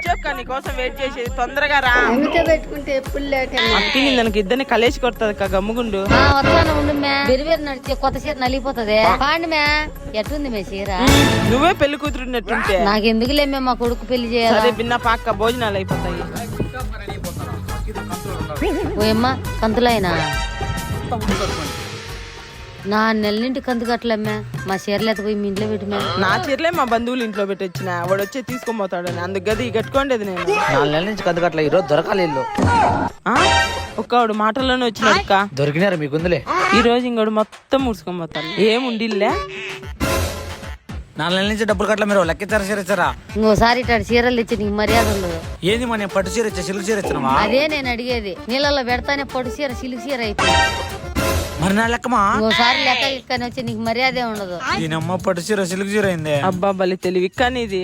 వచ్చాక నీ కోసం వెయిట్ చేసేది, తొందరగా రా. పెట్టుకుంటే ఎప్పుడు లేట్ అక్కిని దానికి ఇద్దరిని కలిసి కొడుతుంది గమ్ముగుండు. వస్తాను ఉండు మే. బెరిబెరి నడిచే కొత్త చీర నలిగిపోతుంది. పాండి మే. ఎట్టుంది మే చీర? నువ్వే పెళ్లి కూతురున్నట్టుంటే. నాకెందుకులే మే, మా కొడుకు పెళ్లి చేయాలి. సరే బిన్న పాక్క భోజనాలు అయిపోతాయి. ఓయమ్మ కంతులైనా నా నెల్లింటి కంతు కట్టలేమ్మే. మా చీరలు ఎత్తపోయి మీ ఇంట్లో పెట్టిమే. నా చీరలే మా బంధువులు ఇంట్లో పెట్టి వచ్చిన, వాడు వచ్చి తీసుకొని పోతాడని అందుకు గది కట్టుకోండేది నేను. 4 నెలల నుంచి కందు కట్టలే, ఈరోజు దొరకాలి ఇల్లు. ఒక్కడు మాటల్లోనే వచ్చినాడు అక్క. దొరికినారు మీకుందిలే. ఈ రోజు ఇంకోడు మొత్తం ముడుచుకొని పోతాడు. ఏముండిల్లే. 4 నెలల నుంచి డబ్బులు కట్టలే, మీరు లెక్కించారా చీర ఇచ్చారా? ఇంకోసారి ఇట్లా చీరలు ఇచ్చి నీకు మర్యాద ఉండదు. ఏంది మా నేను పట్టు చీర ఇచ్చా, సిల్క్ చీర ఇచ్చినవా? అదే నేను అడిగేది. నీళ్ళలో పెడతానే పొడి చీర సిలుగు చీర అయిపోయింది. మరి నా లెక్కమా? ఇంకోసారి లెక్క ఇక్కని వచ్చి నీకు మర్యాదే ఉండదు. దీనమ్మ పట్టు చీర సిల్క్ చీర అయింది. అబ్బా బలి తెలివి కానీ ఇది.